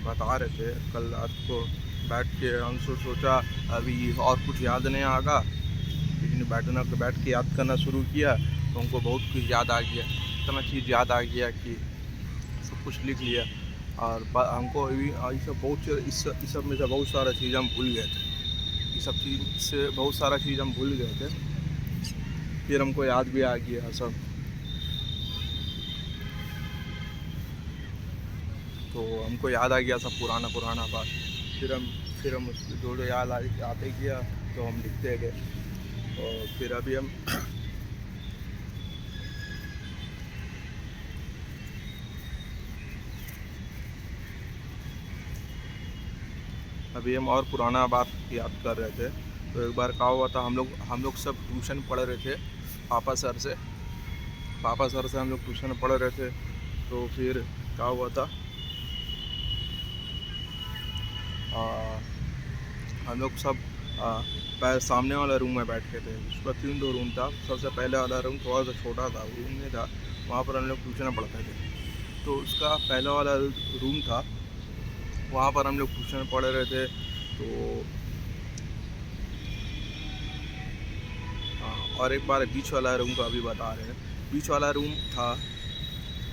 बता रहे थे कल रात को बैठ के, हम सोचा अभी और कुछ याद नहीं आगा, लेकिन बैठ के याद करना शुरू किया तो हमको बहुत कुछ याद आ गया, इतना चीज़ याद आ गया कि सब कुछ लिख लिया। और हमको अभी ये सब बहुत इस सब में से बहुत सारा चीज़ हम भूल गए थे, ये सब चीज़ से बहुत सारा चीज़ हम भूल गए थे, फिर हमको याद भी आ गया सब। तो हमको याद आ गया सब पुराना बात, फिर हम उसको जो याद आते गया तो हम लिखते गए। और फिर अभी हम और पुराना बात याद कर रहे थे। तो एक बार क्या हुआ था, हम लोग सब ट्यूशन पढ़ रहे थे पापा सर से हम लोग ट्यूशन पढ़ रहे थे। तो फिर क्या हुआ था, हम लोग सब सामने वाला रूम में बैठ के थे। उसका 3 रूम था, सबसे पहले वाला रूम थोड़ा सा छोटा था, रूम में था, वहाँ पर हम लोग ट्यूशन पढ़ते थे। तो उसका पहला वाला रूम था, वहाँ पर हम लोग ट्यूशन पढ़ रहे थे। तो और एक बार बीच वाला रूम का भी बता रहे हैं। बीच वाला रूम था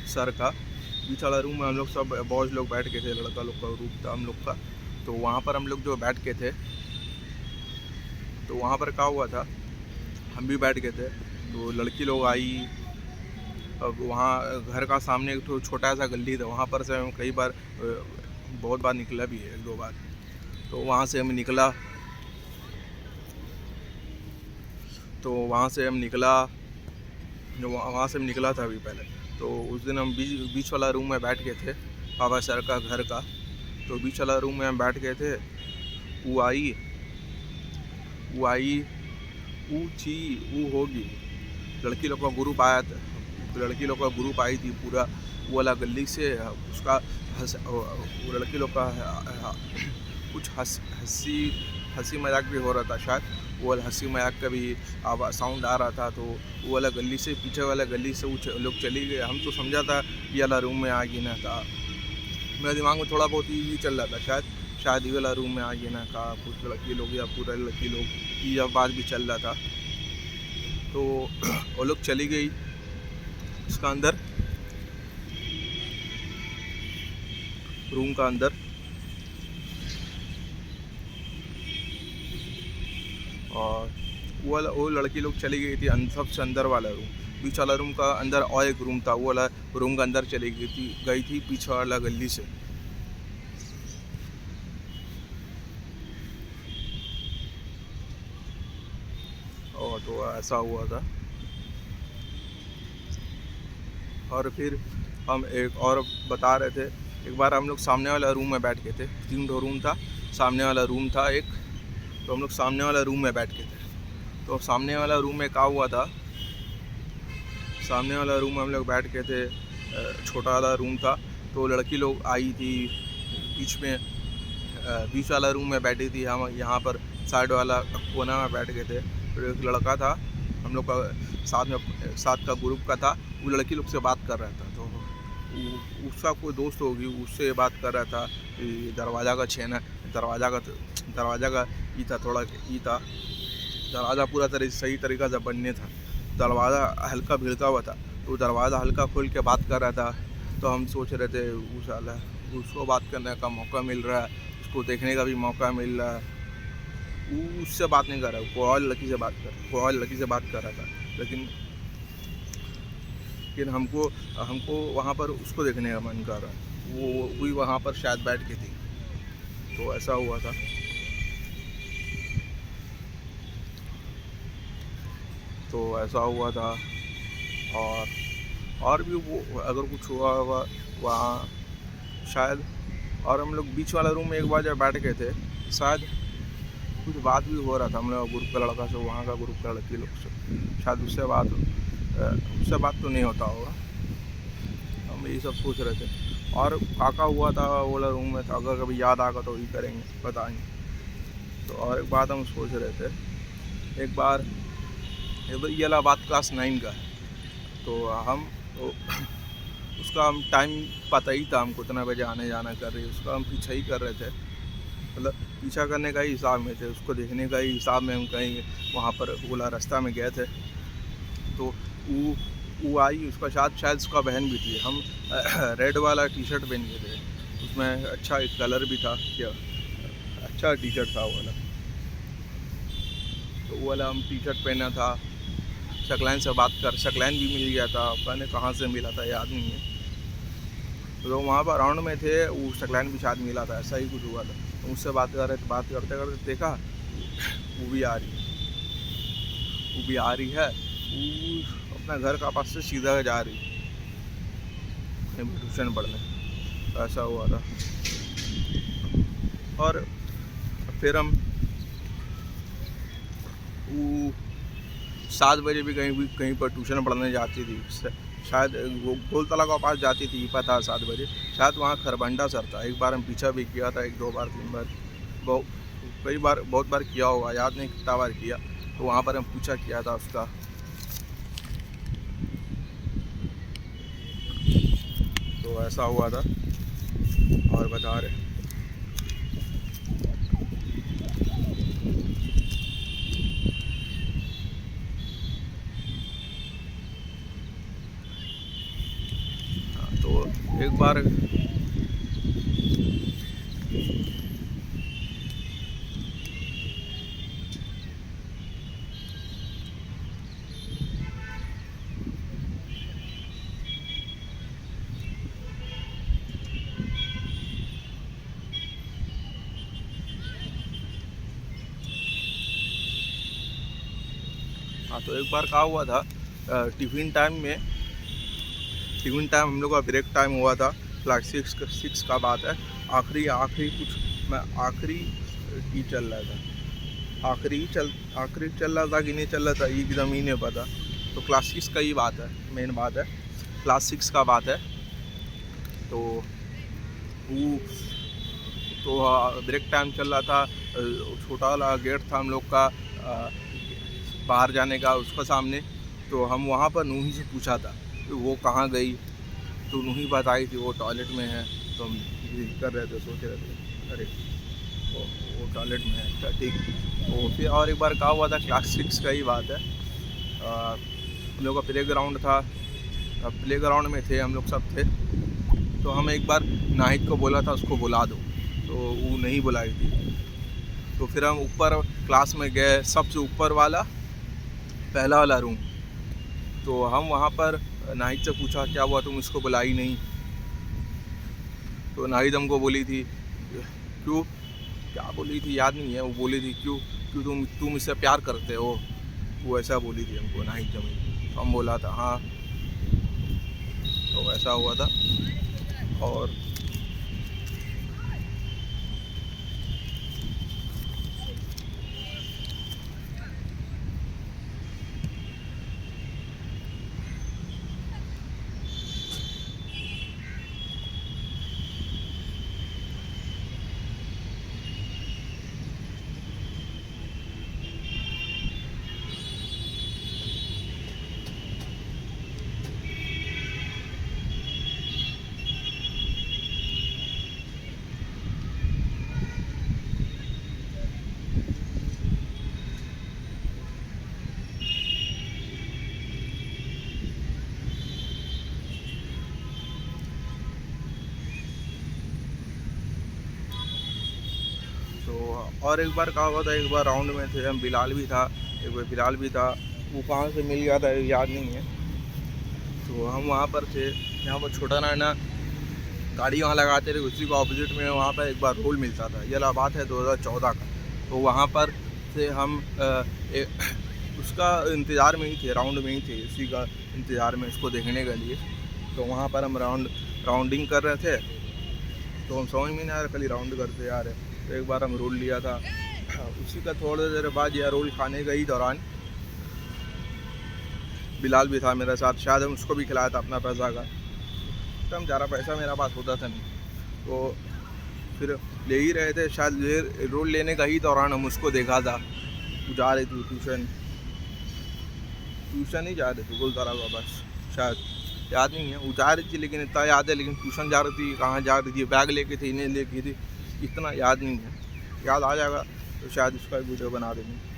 सर का, बीच वाला रूम में हम लोग सब बॉयज़ लोग बैठ के थे, लड़का लोग का रूम था हम लोग का। तो वहाँ पर हम लोग जो बैठ के थे, तो वहाँ पर क्या हुआ था, हम भी बैठ गए थे। तो लड़की लोग आई, अब वहाँ घर का सामने एक तो छोटा सा गली था, वहाँ पर से हम कई बार बहुत बार निकला भी है, 1-2 बार। तो वहाँ से हम निकला वहाँ से हम निकला था अभी पहले। तो उस दिन हम बीच वाला रूम में बैठ गए थे, पापा सर का घर का। तो बीच वाला रूम में हम बैठ गए थे। वो आई वो होगी, लड़की लोग का ग्रुप आया था, लड़की लोग का ग्रुप आई थी पूरा, वो वाला गली से। उसका वो लड़की लोग का कुछ हंसी मजाक भी हो रहा था शायद, वो वाला हंसी मजाक का भी साउंड आ रहा था। तो वो वाला गली से, पीछे वाला गली से वो लोग चली गए। हम तो समझा था ये वाला रूम में आ गई ना, था मेरे दिमाग में थोड़ा बहुत ये चल रहा था, शायद ये वाला रूम में आ गई ना, का कुछ लड़की लोग या पूरा लड़की लोग, ये बात भी चल रहा था। तो वो लोग चली गई उसका अंदर, रूम का अंदर। और वो लड़की लोग चली गई थी सबसे अंदर वाला रूम। बीच वाला रूम का अंदर और एक रूम था, वो वाला रूम का अंदर चली गई थी पीछे वाला गली से। और तो ऐसा हुआ था। और फिर हम एक और बता रहे थे, एक बार हम लोग सामने वाला रूम में बैठ गए थे, 3 रूम था, सामने वाला रूम था एक। तो हम लोग सामने वाला रूम में बैठ गए थे। तो सामने वाला रूम में क्या हुआ था, सामने वाला रूम में हम लोग बैठ गए थे, छोटा वाला रूम था। तो लड़की लोग आई थी बीच वाला रूम में बैठी थी, हम यहाँ पर साइड वाला कोना में बैठ गए थे। फिर एक लड़का था हम लोग का साथ का ग्रुप का था, वो लड़की लोग से बात कर रहा था। तो उसका कोई दोस्त होगी, उससे बात कर रहा था कि दरवाज़ा का छेना, दरवाज़ा का ये था, थोड़ा ये था, दरवाज़ा पूरा सही तरीक़ा से बनने था, दरवाज़ा हल्का भिड़का हुआ था। तो दरवाज़ा हल्का खोल के बात कर रहा था। तो हम सोच रहे थे उसको बात करने का मौका मिल रहा है, उसको देखने का भी मौका मिल रहा है। उससे बात नहीं कर रहा, कोई और लड़की से बात कर रहा था। लेकिन हमको वहाँ पर उसको देखने का मन कर रहा है, वो भी वहाँ पर शायद बैठ के थी। तो ऐसा हुआ था। और भी वो अगर कुछ हुआ होगा वहाँ शायद। और हम लोग बीच वाला रूम में एक बार जब बैठ गए थे, शायद कुछ बात भी हो रहा था हम लोग ग्रुप का लड़का से, वहाँ का ग्रुप का लड़की लोग से, शायद उससे बात तो नहीं होता होगा, हम यही सब सोच रहे थे। और काका हुआ था वो वाला रूम में था, अगर कभी याद आएगा तो ही करेंगे, बताएंगे। तो और एक बात हम सोच रहे थे, एक बार ये वाला बात क्लास 9 का है। तो उसका हम टाइम पता ही था हमको कितना बजे आने जाना कर रही है, उसका हम पीछा ही कर रहे थे, मतलब पीछा करने का ही हिसाब में थे, उसको देखने का ही हिसाब में हम कहीं वहाँ पर ओला रास्ता में गए थे। तो वो आई, उसका शायद उसका बहन भी थी। हम रेड वाला टी शर्ट पहन के थे, उसमें अच्छा एक कलर भी था, क्या अच्छा टी शर्ट था वो वाला। तो वो वाला हम टी शर्ट पहना था। शकलैन से बात कर, शकलैन भी मिल गया था, पता कहाँ से मिला था याद नहीं है। तो वहाँ पर राउंड में थे, वो शकलैन भी शायद मिला था, ऐसा ही कुछ हुआ था। तो उससे बात कर रहे थे, बात करते करते देखा वो भी आ रही है, वो भी आ रही है, वो अपना घर का पास से सीधा जा रही ट्यूशन पढ़ने, ऐसा हुआ था। और फिर हम 7 बजे भी कहीं पर ट्यूशन पढ़ने जाती थी, शायद वो गोलतला के पास जाती थी, पता 7 बजे, शायद वहाँ खरबंडा सर था। एक बार हम पीछा भी किया था, 1-2 बार 3 बार, बहुत बार किया होगा, याद नहीं कितना बार किया। तो वहाँ पर हम पूछा किया था उसका। तो ऐसा हुआ था। और बता रहे तो एक बार तो एक बार क्या हुआ था, टिफ़िन टाइम हम लोग का ब्रेक टाइम हुआ था, क्लास 6 का बात है। आखिरी ही चल रहा था, आखिरी चल रहा था कि नहीं चल रहा था एकदम ही नहीं पता। तो क्लास 6 का ही बात है, मेन बात है क्लास 6 का बात है। तो वो ब्रेक टाइम चल रहा था, छोटा वाला गेट था हम लोग का बाहर जाने का, उसका सामने। तो हम वहाँ पर नूही से पूछा था कि वो कहाँ गई, तो नूही बताई थी वो टॉयलेट में है। तो हम कर रहे थे, सोच रहे थे अरे वो टॉयलेट में है, अच्छा ठीक। तो फिर और एक बार क्या हुआ था, क्लास 6 का ही बात है। हम लोग का प्ले ग्राउंड था, प्ले ग्राउंड में थे हम लोग सब थे। तो हम एक बार नाहिद को बोला था उसको बुला दो, तो वो नहीं बुलाई थी। तो फिर हम ऊपर क्लास में गए, सबसे ऊपर वाला पहला वाला रूम। तो हम वहाँ पर नाहिद से पूछा क्या हुआ, तुम इसको बुलाई नहीं। तो नाहिद हमको बोली थी क्यों, क्या बोली थी याद नहीं है, वो बोली थी क्यों तुम इससे प्यार करते हो, वो ऐसा बोली थी हमको नाहिद जमीन। तो हम बोला था हाँ। तो ऐसा हुआ था। और और एक बार क्या हुआ था, एक बार राउंड में थे हम, बिलाल भी था, वो कहाँ से मिल गया था याद नहीं है। तो हम वहाँ पर थे, यहाँ पर छोटा नाना गाड़ी वहाँ लगाते थे, उसी को ऑपोजिट में वहाँ पर एक बार रोल मिलता था। ये बात है 2014 का। तो वहाँ पर से हम उसका इंतज़ार में ही थे, राउंड में ही थे, उसी का इंतज़ार में उसको देखने के लिए। तो वहाँ पर हम राउंडिंग कर रहे थे। तो हम समझ में नहीं आ रहा, खाली राउंड करते आ रहे। तो एक बार हम रोल लिया था, उसी का थोड़ी देर बाद या रोल खाने का ही दौरान बिलाल भी था मेरे साथ, शायद हम उसको भी खिलाया था अपना पैसा का। तो हम ज़्यादा पैसा मेरा पास होता था नहीं, तो फिर ले ही रहे थे। शायद रोल लेने का ही दौरान हम उसको देखा था, जा रही थी ट्यूशन ही जा रहे थे गोलतारा का बस शायद, याद नहीं है, वो जा रही थी लेकिन इतना याद है, लेकिन ट्यूशन जा रही थी, कहाँ जा रही थी, बैग लेके थी, इन्हें लेके थी, इतना याद नहीं है। याद आ जाएगा तो शायद उसका वीडियो बना देंगे।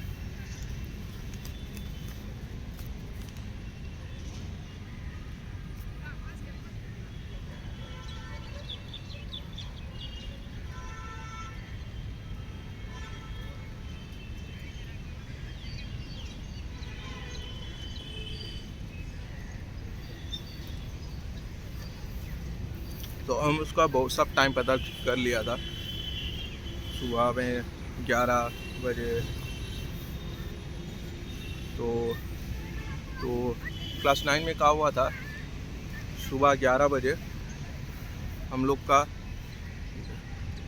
तो हम उसका बहुत सब टाइम पता कर लिया था। सुबह में 11 बजे तो क्लास 9 में कहा हुआ था सुबह 11 बजे हम लोग का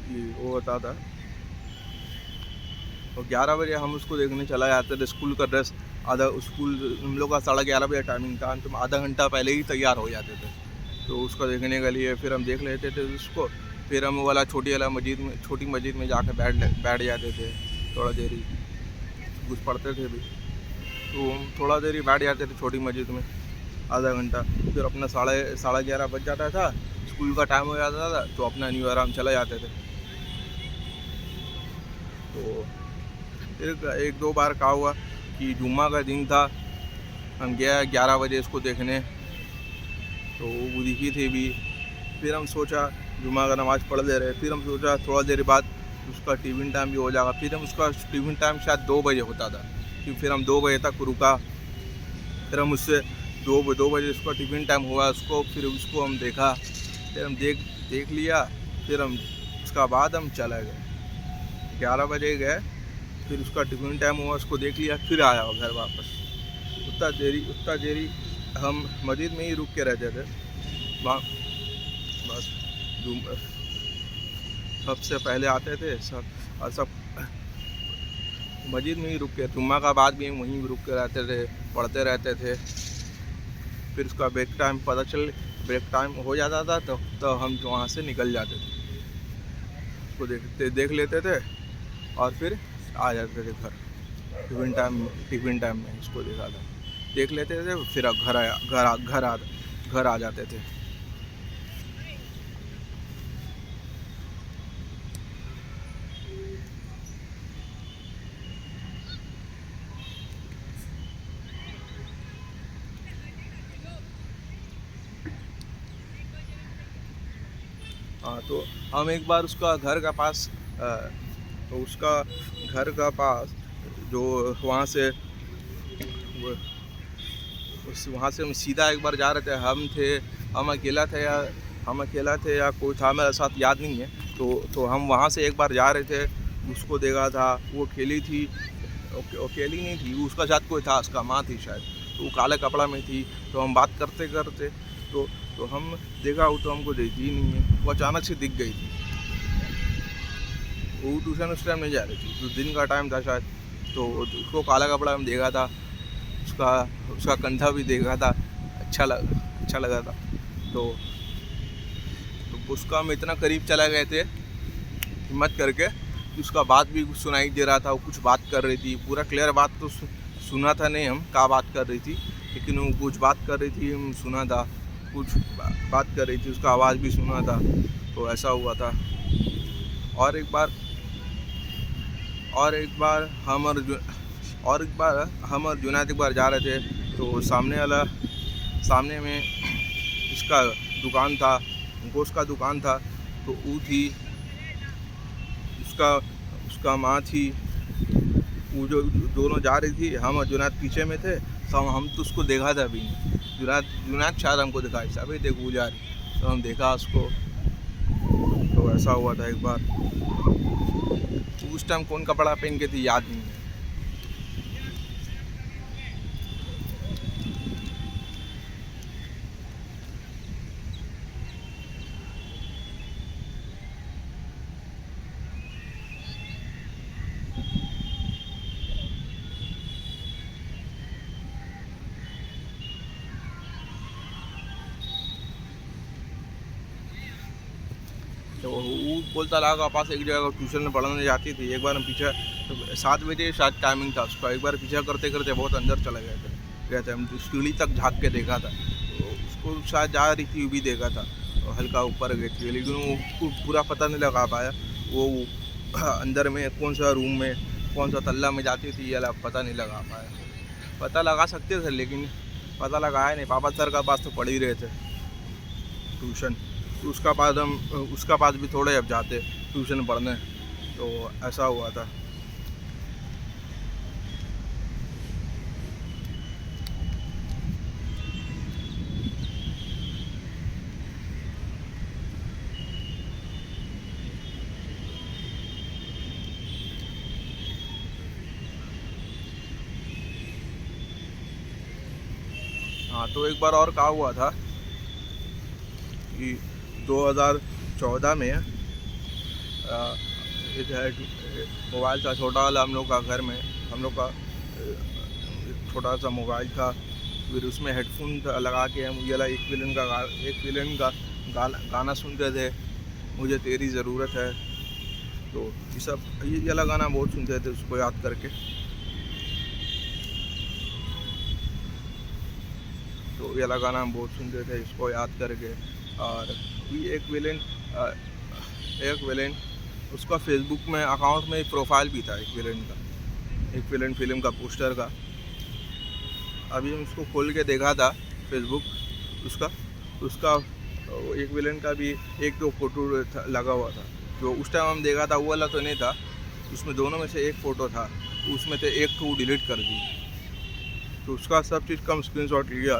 वो होता था। तो 11 बजे हम उसको देखने चला जाते थे। स्कूल का ड्रेस आधा, स्कूल हम लोग का 11:30 बजे टाइमिंग था, तो आधा घंटा पहले ही तैयार हो जाते थे। तो उसको देखने के लिए फिर हम देख लेते थे उसको। फिर हम वो वाला छोटी मस्जिद में जाकर बैठ जाते थे, थोड़ा देर ही कुछ पढ़ते थे भी, तो हम थोड़ा देर ही बैठ जाते थे छोटी मस्जिद में, आधा घंटा। फिर अपना 11:30 बज जाता था, स्कूल का टाइम हो जाता था, तो अपना न्यू आराम चले जाते थे। तो फिर 1-2 बार कहा हुआ कि जुम्मा का दिन था, हम गया 11 बजे इसको देखने, तो वो दिखी थी भी। फिर हम सोचा जुम्मा का नमाज़ पढ़ ले रहे, फिर हम सोचा थोड़ा देर बाद उसका टिफ़िन टाइम भी हो जाएगा। फिर हम उसका टिफ़िन टाइम शायद 2 बजे होता था, फिर हम 2 बजे तक रुका। फिर हम उससे 2 बजे उसका टिफ़िन टाइम हुआ, फिर उसको हम देखा, फिर हम देख लिया। फिर हम उसका बाद हम चले गए, 11 बजे गए, फिर उसका टिफ़िन टाइम हुआ, उसको देख लिया, फिर आया घर वापस। उतना देरी हम मस्जिद में ही रुक के रहते थे वहाँ। बस सबसे पहले आते थे सब मस्जिद में ही रुक के, जुम्मा का बाद भी वहीं रुक के रहते थे, पढ़ते रहते थे। फिर उसका ब्रेक टाइम हो जाता था, तो हम वहाँ से निकल जाते थे, उसको देख लेते थे और फिर आ जाते थे घर। टिफ़िन टाइम में उसको देख लेते थे, फिर घर आ जाते थे। हाँ, तो हम एक बार उसका घर का पास जो वहाँ से हम सीधा एक बार जा रहे थे। हम अकेला थे या कोई था मेरे साथ, याद नहीं है। तो हम वहाँ से एक बार जा रहे थे, उसको देखा था, वो अकेली थी, अकेली नहीं थी, उसका साथ कोई था, उसका माँ थी शायद, तो वो काले कपड़ा में थी। तो हम बात करते तो हम देखा, वो तो हमको देखी ही नहीं है, वो अचानक से दिख गई थी। वो ट्यूशन उस टाइम नहीं जा रही थी, तो दिन का टाइम था शायद, तो उसको काला कपड़ा में देखा था, उसका कंधा भी देखा था, अच्छा लगा था। तो उसका हम इतना करीब चला गए थे हिम्मत करके, उसका बात भी कुछ सुनाई दे रहा था, वो कुछ बात कर रही थी, पूरा क्लियर बात तो सुना था नहीं हम क्या बात कर रही थी, लेकिन वो कुछ बात कर रही थी, हम सुना था, कुछ बात कर रही थी, उसका आवाज़ भी सुना था। तो ऐसा हुआ था। और एक बार हम और जुनैद एक बार जा रहे थे, तो सामने में इसका दुकान था, गोश्त का दुकान था, तो वो थी, उसका माँ थी, वो जो दोनों जा रही थी, हम और जुनैद पीछे में थे। तो हम तो उसको देखा था अभी नहीं, जुनैद शायद हमको देखा, अभी देख वो जा रही, तो हम देखा उसको। तो ऐसा हुआ था एक बार। उस टाइम कौन कपड़ा पहन के थी याद नहीं है। तो वो बोलता लगा पास एक जगह ट्यूशन में पढ़ने जाती थी। एक बार हम पीछे 7 बजे शायद टाइमिंग था उसका, एक बार पीछा करते करते बहुत अंदर चले गए थे हम, सीढ़ी तक झाँक के देखा था। तो उसको शायद जा रही थी, वो भी देखा था, तो हल्का ऊपर गई थी, लेकिन वो पूरा पता नहीं लगा पाया वो अंदर में कौन सा रूम में कौन सा तल्ला में जाती थी, ये पता नहीं लगा पाया। पता लगा सकते थे लेकिन पता लगाया नहीं। पापा सर का पास तो पढ़ ही रहे थे ट्यूशन, तो उसका पास भी थोड़े अब जाते ट्यूशन पढ़ने, तो ऐसा हुआ था। हाँ, तो एक बार और कहा हुआ था कि 2014 में एक मोबाइल था छोटा वाला हम लोग का घर में, हम लोग का छोटा सा मोबाइल था, फिर उसमें हेडफोन लगा के हम ये एक विलन का गाना सुनते थे, मुझे तेरी ज़रूरत है। तो ये सब ये वाला गाना बहुत सुनते थे उसको याद करके। तो ये वाला गाना हम बहुत सुनते थे इसको याद करके। और भी एक विलेन उसका फेसबुक में अकाउंट में प्रोफाइल भी था एक विलेन फिल्म का पोस्टर का। अभी हम उसको खोल के देखा था फेसबुक उसका एक विलेन का भी एक दो फोटो लगा हुआ था, जो उस टाइम हम देखा था वो वाला तो नहीं था, उसमें दोनों में से एक फ़ोटो था, उसमें से एक तो डिलीट कर दी, तो उसका सब चीज़ कम स्क्रीनशॉट लिया।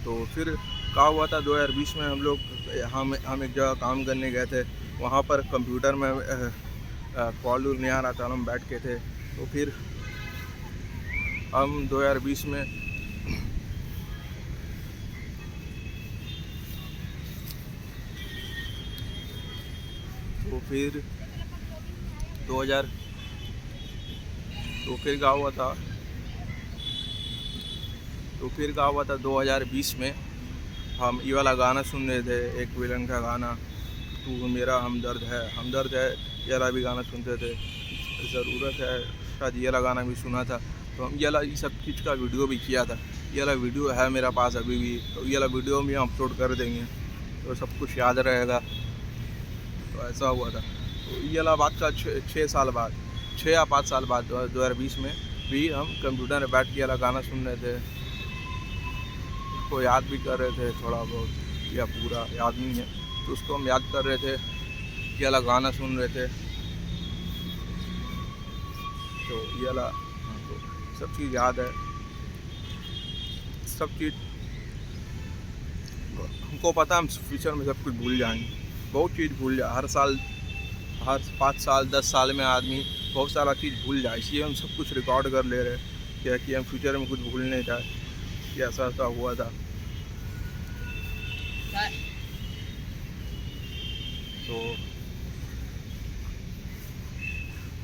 तो फिर क्या हुआ था 2020 में हम एक जगह काम करने गए थे, वहाँ पर कंप्यूटर में कॉल नहीं आ रहा था, हम बैठ के थे। तो फिर हम 2020 में तो फिर 2000 तो फिर क्या हुआ था 2020 में हम ये वाला गाना सुन रहे थे, एक विलन का गाना, तू मेरा हमदर्द है ये वाला भी गाना सुनते थे, ज़रूरत है शायद ये वाला गाना भी सुना था। तो हम ये सब चीज़ का वीडियो भी किया था, ये वाला वीडियो है मेरा पास अभी भी, तो ये वाला वीडियो भी हम अपलोड कर देंगे, तो सब कुछ याद रहेगा। तो ऐसा हुआ था। तो ये वाला बात का 6 या 5 साल बाद 2020 में भी हम कंप्यूटर में बैठ के वाला गाना सुन रहे थे, उसको याद भी कर रहे थे थोड़ा बहुत, या पूरा याद नहीं है, तो उसको हम याद कर रहे थे, ये वाला गाना सुन रहे थे। तो ये वाला तो सब चीज़ याद है, सब चीज़ हमको पता, हम फ्यूचर में सब कुछ भूल जाएंगे, बहुत चीज़ भूल जाए, हर 5 साल 10 साल में आदमी बहुत सारा चीज़ भूल जाए, इसलिए हम सब कुछ रिकॉर्ड कर ले रहे हैं कि हम फ्यूचर में कुछ भूल नहीं जाए कि ऐसा हुआ था।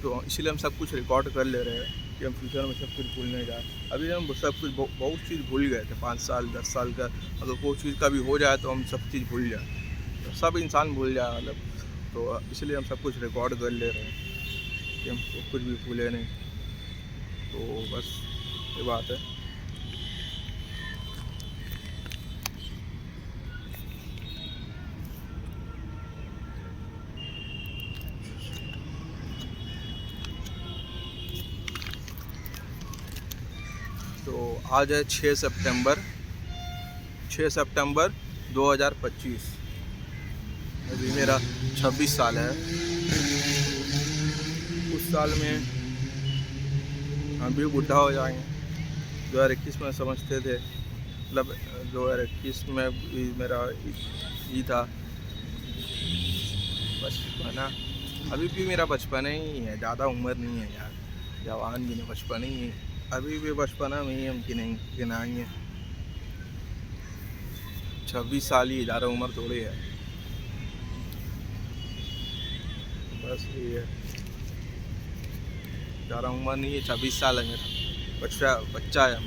तो इसलिए हम सब कुछ रिकॉर्ड कर ले रहे हैं कि हम फ्यूचर में सब कुछ भूल नहीं जाए। अभी हम सब कुछ बहुत चीज़ भूल गए थे 5 साल 10 साल का, अगर कोई चीज़ का भी हो जाए तो हम सब चीज़ भूल जाए, तो सब इंसान भूल जाए मतलब। तो इसलिए हम सब कुछ रिकॉर्ड कर ले रहे हैं कि हम कुछ भी भूले नहीं। तो बस ये बात है। तो आज है 6 सितंबर 2025, अभी मेरा 26 साल है। उस साल में हम भी बुढ़ा हो जाएंगे। 2021 में समझते थे, मतलब 2021 में भी मेरा ये था बचपना, अभी भी मेरा बचपना ही है, ज़्यादा उम्र नहीं है यार, जवान भी नहीं, बचपना ही है, अभी भी बचपना में ही हम गिनाएंगे। 26 साल ही ज़्यादा उम्र थोड़ी है, बस ये है, ज़्यादा उम्र नहीं है, 26 साल है मेरा, बच्चा है हम।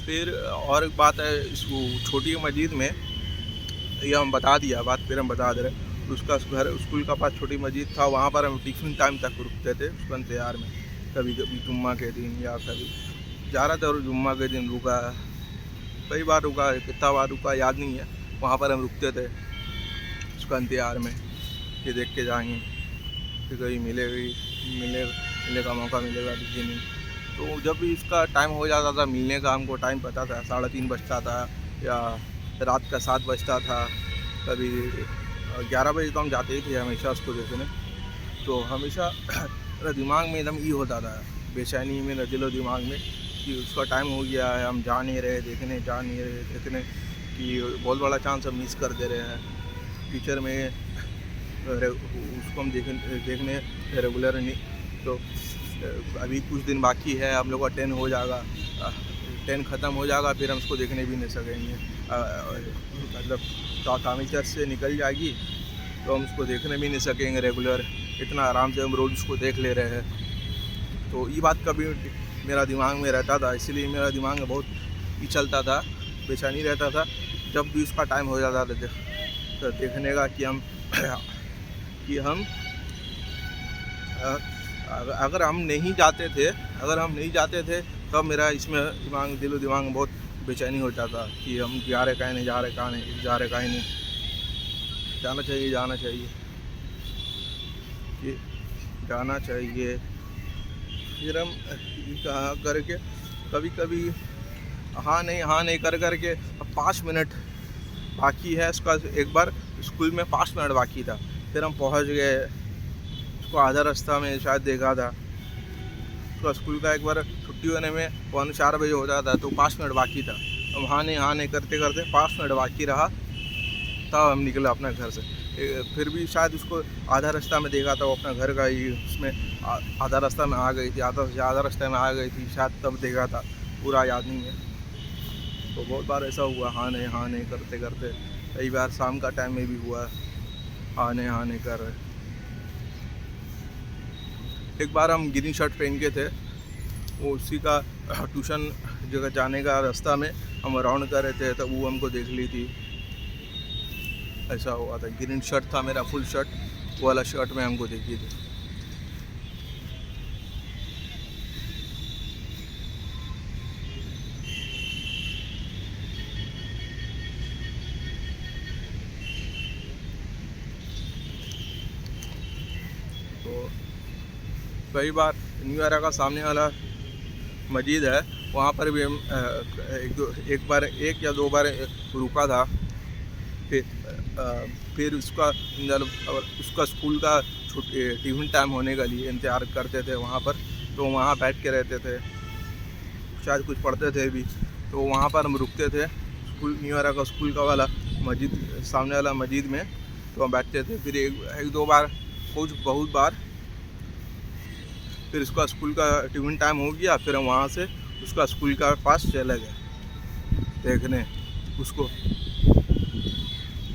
फिर और एक बात है इस वो छोटी मस्जिद में, ये हम बता दिया बात, फिर हम बता दे रहे, उसका घर स्कूल का पास छोटी मस्जिद था, वहाँ पर हम टिफिन टाइम तक रुकते थे उसका इंतजार में। कभी कभी जुम्मा के दिन या कभी ज़्यादातर जुम्मा के दिन रुका, कई बार रुका, कितना बार रुका याद नहीं है। वहाँ पर हम रुकते थे उसका इंतजार में कि देख के जाएंगे कि कहीं मिलने का मौका मिलेगा कि नहीं। तो जब भी इसका टाइम हो जाता था मिलने का, हमको टाइम पता था 3:30 बजता था या रात का 7 बजता था, कभी 11 बजे तो हम जाते ही थे हमेशा उसको देखने। तो हमेशा मेरा दिमाग में एकदम ये होता था, बेचैनी में, दिलो दिमाग में कि उसका टाइम हो गया है, हम जा नहीं रहे देखने कि बहुत बड़ा चांस हम मिस कर दे रहे हैं। फ्यूचर में उसको हम देखने रेगुलर नहीं। तो अभी कुछ दिन बाकी है, हम लोग का 10 हो जाएगा, 10 ख़त्म हो जाएगा, फिर हम उसको देखने भी नहीं सकेंगे। मतलब तामी चर्च से निकल जाएगी तो हम उसको देखने भी नहीं सकेंगे रेगुलर, इतना आराम से हम रोज़ उसको देख ले रहे हैं। तो ये बात कभी मेरा दिमाग में रहता था, इसलिए मेरा दिमाग में बहुत ही चलता था, बेचैनी रहता था जब भी उसका टाइम हो जाता था तो देखने का कि हम अगर हम नहीं जाते थे तब मेरा इसमें दिलो दिमाग में बहुत बेचैनी हो जाता कि हम जा रहे कहीं नहीं, जाना चाहिए। फिर हम कहा करके कभी हाँ नहीं करके 5 मिनट बाकी है उसका। एक बार स्कूल में 5 मिनट बाकी था, फिर हम पहुंच गए। उसको आधा रास्ता में शायद देखा था, उसका स्कूल का एक बार छुट्टी होने में 4 बजे होता था, तो 5 मिनट बाकी था। हम हाँ नहीं करते 5 मिनट बाकी रहा, तब हम निकले अपना घर से। फिर भी शायद उसको आधा रास्ता में देखा था, वो अपना घर का ही उसमें आधा रास्ता में आ गई थी, शायद तब देखा था, पूरा याद नहीं है। तो बहुत बार ऐसा हुआ हाँ नहीं करते। कई बार शाम का टाइम में भी हुआ हाँ नहीं कर रहे। एक बार हम ग्रीन शर्ट पहन के थे, वो उसी का ट्यूशन जगह जाने का रास्ता में हम राउंड कर रहे थे, तो वो हमको देख ली थी। ऐसा हुआ था, ग्रीन शर्ट था मेरा, फुल शर्ट, वो वाला शर्ट में हमको देखी थी। तो कई बार न्यू ईयर का सामने वाला मस्जिद है, वहाँ पर भी हम एक या दो बार रुका था। फिर उसका स्कूल का टिफिन टाइम होने के लिए इंतज़ार करते थे वहाँ पर, तो वहाँ बैठ के रहते थे, शायद कुछ पढ़ते थे भी, तो वहाँ पर हम रुकते थे। स्कूल न्यू ईयर का स्कूल का वाला मस्जिद, सामने वाला मस्जिद में, तो हम बैठते थे। फिर एक दो बार बहुत बार फिर उसका स्कूल का टिफिन टाइम हो गया, फिर हम वहाँ से उसका स्कूल का पास चले गए देखने उसको।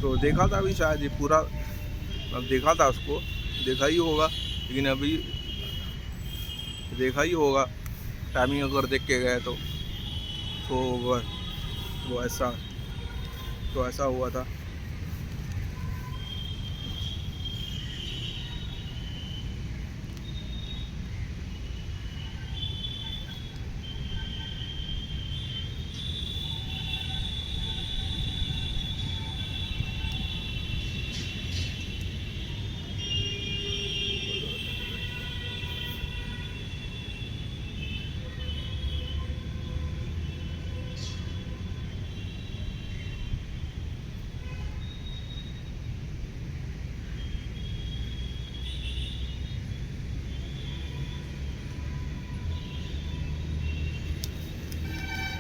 तो देखा था अभी शायद ये पूरा, अब देखा था उसको, देखा ही होगा, लेकिन अभी देखा ही होगा टाइमिंग अगर देख के गए तो वो ऐसा हुआ था।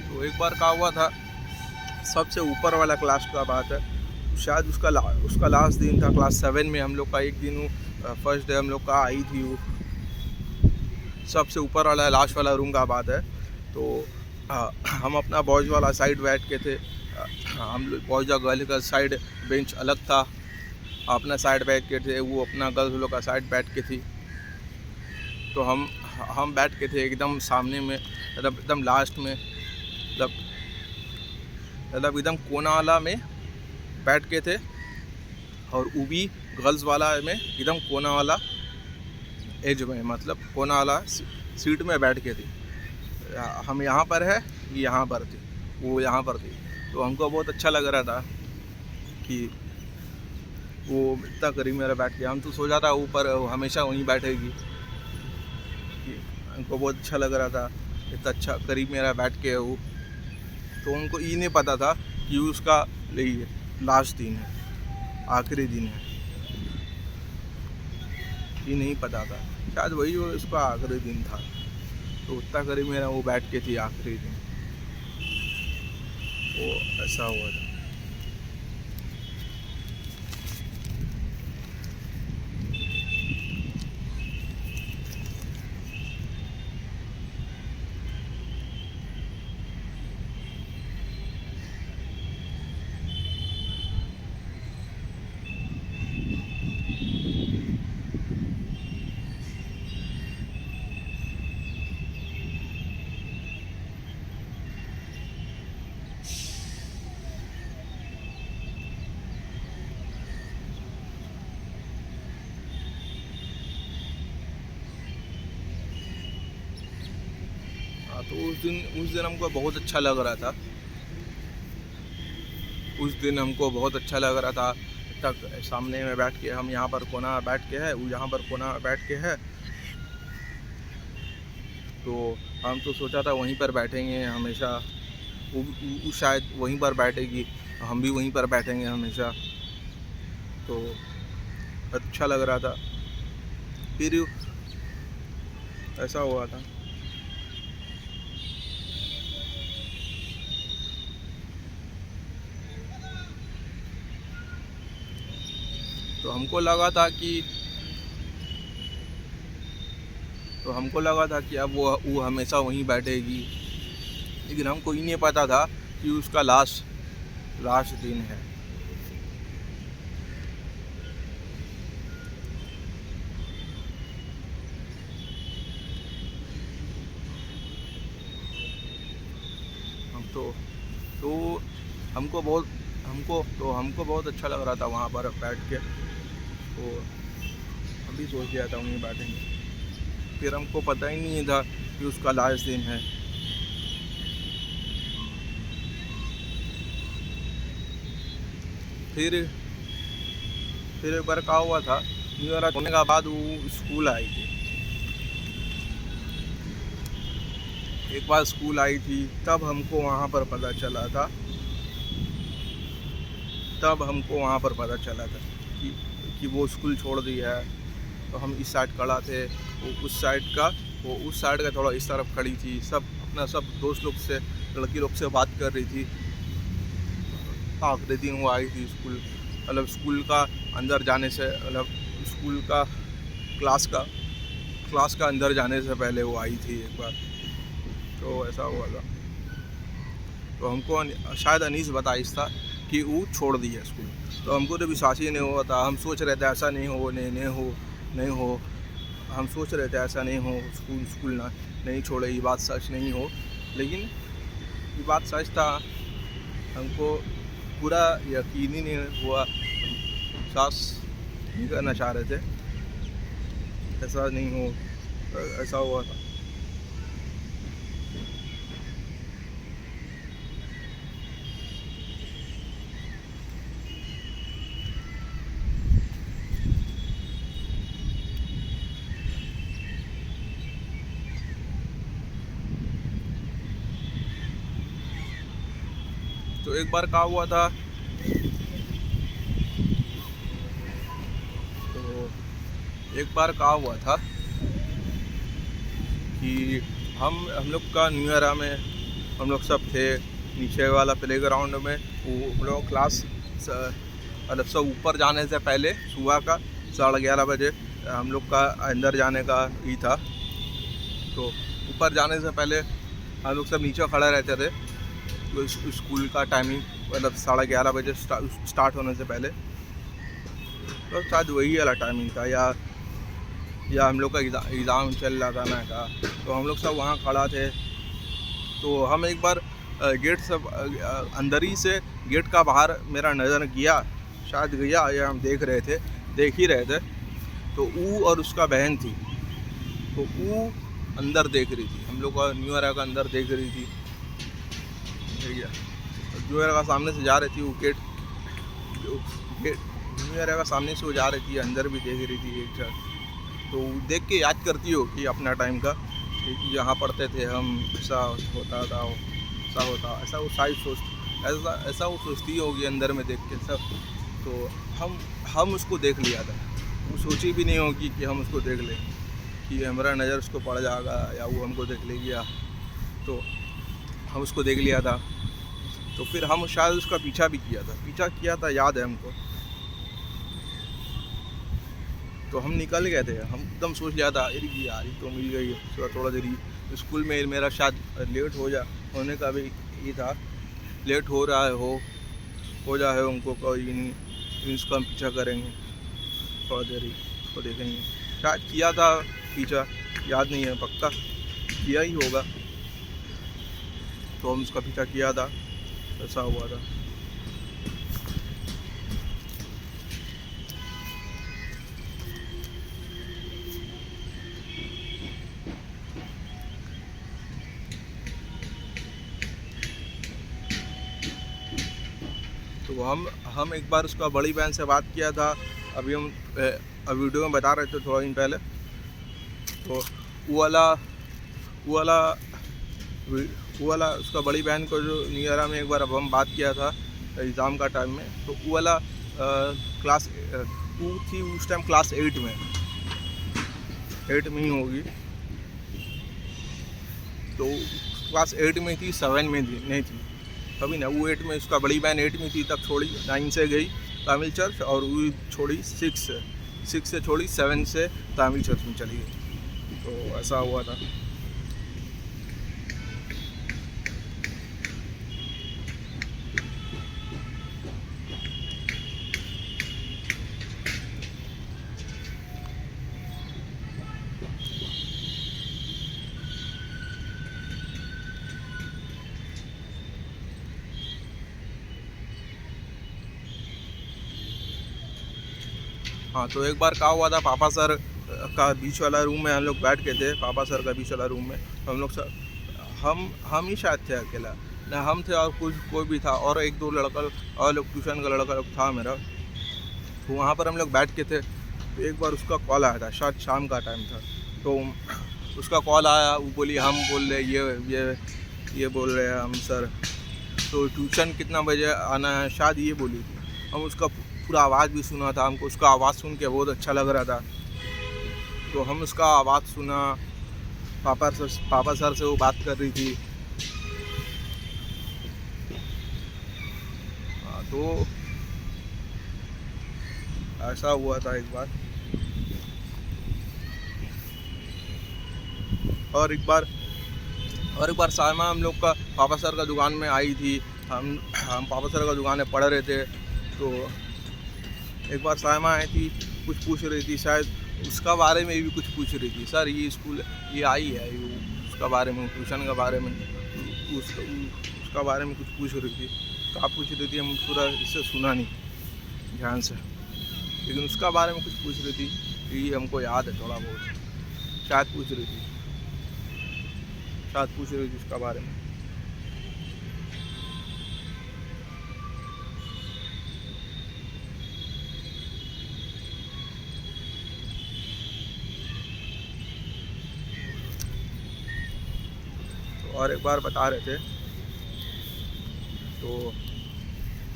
तो एक बार क्या हुआ था, सबसे ऊपर वाला क्लास का बात है, शायद उसका लास्ट दिन था, क्लास 7 में हम लोग का एक दिन फर्स्ट डे हम लोग का आई थी वो, सबसे ऊपर वाला लास्ट वाला रूम का बात है। तो हम अपना बॉयज़ वाला साइड बैठ के थे, हम लोग बॉयज़ और गर्ल्स का साइड बेंच अलग था, अपना साइड बैठ के थे, वो अपना गर्ल्स लोग का साइड बैठ के थी। तो हम बैठ के थे एकदम सामने में, मतलब एकदम लास्ट में, मतलब मतलब एकदम कोना वाला में बैठ के थे, और वो भी गर्ल्स वाला में एकदम कोना वाला एज में, मतलब कोना वाला सीट में बैठ के थी। हम यहाँ पर है, ये यहाँ पर थी, वो यहाँ पर थी। तो हमको बहुत अच्छा लग रहा था कि वो इतना करीब मेरा बैठ के, हम तो सोचा था ऊपर हमेशा वहीं बैठेगी। हमको बहुत अच्छा लग रहा था, इतना अच्छा करीब मेरा बैठ के वो। तो उनको ये नहीं पता था कि उसका लास्ट दिन है, आखिरी दिन है, ये नहीं पता था। शायद वही उसका आखिरी दिन था। तो उतना करीब मेरा वो बैठ के थी आखिरी दिन, वो ऐसा हुआ था। तो उस दिन हमको बहुत अच्छा लग रहा था। उस दिन हमको बहुत अच्छा लग रहा था। तक सामने में बैठ के, हम यहाँ पर कोना बैठ के है, वो यहाँ पर कोना बैठ के है। तो हम तो सोचा था वहीं पर बैठेंगे हमेशा, वो शायद वहीं पर बैठेगी, हम भी वहीं पर बैठेंगे हमेशा। तो अच्छा लग रहा था। फिर ऐसा हुआ था। तो हमको लगा था कि अब वो हमेशा वहीं बैठेगी, लेकिन हमको ये नहीं पता था कि उसका लास्ट दिन है। तो हमको बहुत अच्छा लग रहा था वहाँ पर बैठ के। तो हम भी सोच लिया था वहीं बैठेंगे। फिर हमको पता ही नहीं था कि उसका लास्ट दिन है। फिर एक बार क्या हुआ था, न्यू ईयर होने के बाद वो स्कूल आई थी। एक बार स्कूल आई थी, तब हमको वहाँ पर पता चला था कि वो स्कूल छोड़ दी है। तो हम इस साइड खड़ा थे, वो उस साइड का थोड़ा इस तरफ खड़ी थी। सब दोस्त लोग से, लड़की लोग से बात कर रही थी। आखिरी दिन वो आई थी स्कूल, मतलब स्कूल का अंदर जाने से, मतलब स्कूल का क्लास का अंदर जाने से पहले वो आई थी एक बार। तो ऐसा हुआ था। तो हमको शायद अनीस बताइस था कि वो छोड़ दी है स्कूल। तो हमको तो विश्वास ही नहीं हुआ था। हम सोच रहे थे ऐसा नहीं हो, हम सोच रहे थे ऐसा नहीं हो, स्कूल नहीं छोड़े, ये बात सच नहीं हो। लेकिन ये बात सच था, हमको पूरा यकीन ही नहीं हुआ। विश्वास नहीं करना चाह रहे थे, ऐसा नहीं हो, ऐसा हुआ था। तो एक बार क्या हुआ था, कि हम लोग का न्यू ईयर में हम लोग सब थे नीचे वाला प्लेग्राउंड में। वो हम लोग क्लास, मतलब सब ऊपर जाने से पहले सुबह का 11:30 बजे हम लोग का अंदर जाने का ही था। तो ऊपर जाने से पहले हम लोग सब नीचे खड़े रहते थे। तो स्कूल का टाइमिंग मतलब 11:30 बजे स्टार्ट होने से पहले, तो शायद वही वाला टाइमिंग था, या हम लोग का एग्ज़ाम चल रहा था ना का। तो हम लोग सब वहाँ खड़ा थे। तो हम एक बार गेट से अंदर ही से गेट का बाहर मेरा नज़र गया, शायद गया या हम देख ही रहे थे। तो वो और उसका बहन थी, तो वो अंदर देख रही थी, हम लोग का न्यू ईयर का अंदर देख रही थी। न्यू ईयर का सामने से जा रही थी, वो गेट न्यू ईयर का सामने से वो जा रही थी, अंदर भी देख रही थी एक जगह। तो देख के याद करती हो कि अपना टाइम का कि यहाँ पढ़ते थे हम, ऐसा होता था, ऐसा होता, ऐसा वो शायद ऐसा वो सोचती होगी अंदर में देख के सब। तो हम उसको देख लिया था, वो सोची भी नहीं होगी कि हम उसको देख लें, कि हमारा नज़र उसको पड़ जाएगा या वो हमको देख लेगी। तो हम उसको देख लिया था, तो फिर हम शायद उसका पीछा किया था, याद है हमको। तो हम निकल गए थे, हम एकदम सोच लिया था अरे यार तो मिल गई, थोड़ा देरी स्कूल में मेरा शायद लेट होने का भी ये था, लेट हो रहा है हो जाए उनको, कोई नहीं इसका हम पीछा करेंगे, थोड़ा देरी उसको देखेंगे। शायद किया था पीछा, याद नहीं है, पक्का किया ही होगा। तो हम उसका पीछा किया था, ऐसा हुआ था। तो हम एक बार उसका बड़ी बहन से बात किया था, अभी हम वीडियो में बता रहे थे थोड़ा दिन पहले। तो वो वाला उसका बड़ी बहन को जो न्यू ईयर में एक बार अब हम बात किया था एग्ज़ाम का टाइम में, तो वो वाला क्लास 2 थी उस टाइम, क्लास 8 में ही होगी। तो क्लास 8 में थी, 7 में थी नहीं थी कभी ना, वो 8 में, उसका बड़ी बहन 8 में थी तब छोड़ी, 9 से गई तमिल चर्च, और वो छोड़ी 6 से छोड़ी, 7 से तमिल चर्च में चली गई। तो ऐसा हुआ था। हाँ, तो एक बार क्या हुआ था, पापा सर का बीच वाला रूम में हम लोग बैठ के थे, पापा सर का बीच वाला रूम में हम लोग सर हम ही शायद थे अकेला ना, हम थे और कोई भी था, और 1-2 लड़का और लोग, ट्यूशन का लड़का लोग था मेरा। तो वहाँ पर हम लोग बैठ के थे। तो एक बार उसका कॉल आया था, शायद शाम का टाइम था। तो उसका कॉल आया, वो बोली हम बोल रहे ये बोल रहे हैं हम सर, तो ट्यूशन कितना बजे आना है, शायद ये बोली थी। हम उसका पूरा आवाज़ भी सुना था, हमको उसका आवाज़ सुन के बहुत अच्छा लग रहा था। तो हम उसका आवाज़ सुना, पापा सर से वो बात कर रही थी। तो ऐसा हुआ था एक बार। और एक बार सायमा हम लोग का पापा सर का दुकान में आई थी, हम पापा सर का दुकान में पढ़ रहे थे। तो एक बार सायमा आई थी, कुछ पूछ रही थी, शायद उसका बारे में भी कुछ पूछ रही थी, सर ये स्कूल ये आई है, उसका बारे में, ट्यूशन के बारे में, उसका बारे में कुछ पूछ रही थी। तो आप पूछ रही थी, हम पूरा इससे सुना नहीं ध्यान से, लेकिन उसका बारे में कुछ पूछ रही थी, ये हमको याद है थोड़ा बहुत, शायद पूछ रही थी उसका बारे में। और एक बार बता रहे थे, तो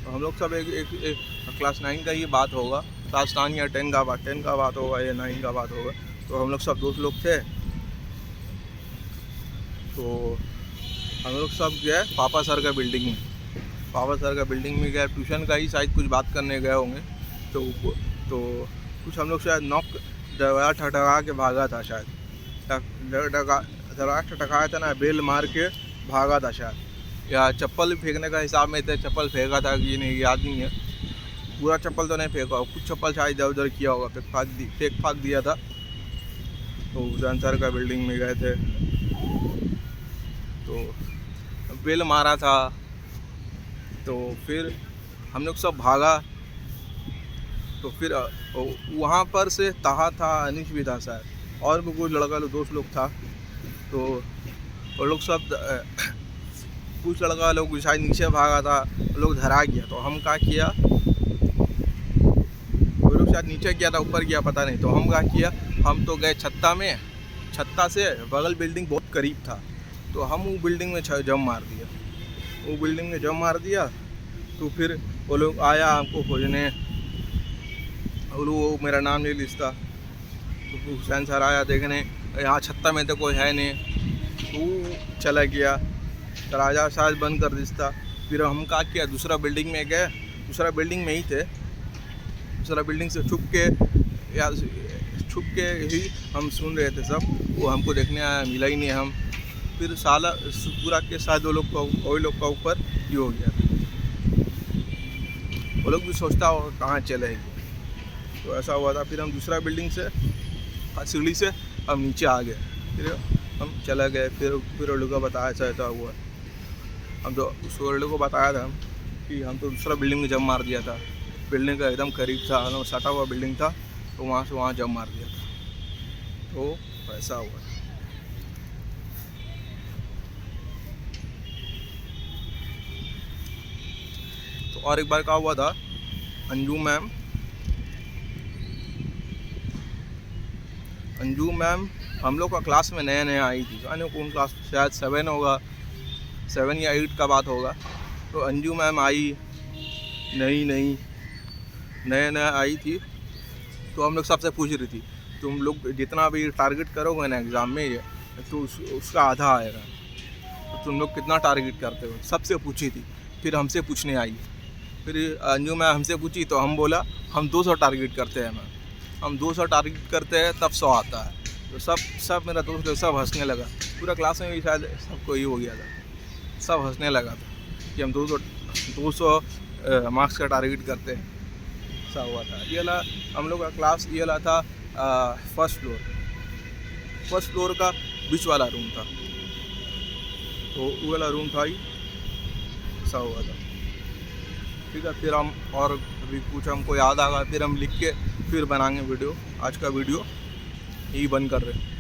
हम लोग सब एक क्लास 9 का ही बात होगा, क्लास 9 या 10 का बात होगा या 9 का बात होगा। तो हम लोग सब दोस्त लोग थे। तो हम लोग सब गए पापा सर का बिल्डिंग में गए, ट्यूशन का ही शायद कुछ बात करने गए होंगे। तो कुछ हम लोग शायद नॉक दरवाज़ा ठटका के भागा था, शायद दरवाज़ा ठटकाया था ना, बेल मार के भागा था शायद, या चप्पल फेंकने का हिसाब में थे, चप्पल फेंका था कि नहीं याद नहीं है, पूरा चप्पल तो नहीं फेंका, कुछ चप्पल शायद इधर उधर किया होगा, फेंक फाक दिया था। तो उजान सर का बिल्डिंग में गए थे। तो बेल मारा था। तो फिर हम लोग सब भागा। तो फिर वहाँ पर से ताहा था, अनिश भी था शायद, और भी कुछ लड़का लोग, दोस्त लोग था। तो वो लोग सब कुछ लड़का लोग शायद नीचे भागा था, लोग धरा गया। तो हम क्या किया, वो लोग शायद नीचे गया था, ऊपर गया पता नहीं। तो हम क्या किया, हम तो गए छत्ता में, छत्ता से बगल बिल्डिंग बहुत करीब था, तो हम वो बिल्डिंग में जम मार दिया। वो बिल्डिंग में जम मार दिया। तो फिर वो लोग आया हमको खोजने, और वो मेरा नाम नहीं लिखता। तो हुसैन सर आया देखने, यहाँ छत्ता में तो कोई है नहीं। तो वो चला गया, दरवाजा शायद बंद कर दिया। फिर हम क्या किया, दूसरा बिल्डिंग में गए, दूसरा बिल्डिंग में ही थे। दूसरा बिल्डिंग से छुप के ही हम सुन रहे थे सब। वो हमको देखने आया, मिला ही नहीं हम। फिर साला पूरा के साथ वो लोग का ऊपर ये हो गया। वो लोग भी सोचता हो कहाँ चले गए। तो ऐसा हुआ था। फिर हम दूसरा बिल्डिंग से सीढ़ी से हम नीचे आ गए, फिर हम चले गए। फिर वो लोग को बताया ऐसा हुआ। हम तो उस लोग को बताया था कि हम तो दूसरा बिल्डिंग में जम मार दिया था, बिल्डिंग का एकदम करीब था, सटा हुआ बिल्डिंग था, तो वहाँ से वहाँ जम मार दिया था। तो ऐसा हुआ। तो और एक बार क्या हुआ था, अंजू मैम हम लोग का क्लास में नया आई थी। जाने कौन क्लास, शायद 7 होगा, 7 या 8 का बात होगा। तो अंजू मैम आई, नया आई थी। तो हम लोग सबसे पूछ रही थी, तुम लोग जितना भी टारगेट करोगे ना एग्ज़ाम में, तो उसका आधा आएगा, तो तुम लोग कितना टारगेट करते हो, सबसे पूछी थी। फिर हमसे पूछने आई। फिर अंजू मैम हमसे पूछी, तो हम बोला हम 200 टारगेट करते हैं मैम, हम 200 टारगेट करते हैं तब 100 आता है। तो सब मेरा दोस्त लोग सब हंसने लगा। पूरा क्लास में भी शायद सबको ये हो गया था, सब हंसने लगा था कि हम 200 मार्क्स का टारगेट करते हैं। ऐसा हुआ था। ये वाला हम लोग का क्लास, ये वाला था फर्स्ट फ्लोर का बीच वाला रूम था। तो वो वाला रूम था ही, ऐसा हुआ था। ठीक है, फिर हम और अभी कुछ हमको याद आ गया, फिर हम लिख के फिर बनाएंगे वीडियो। आज का वीडियो यही बंद कर रहे हैं।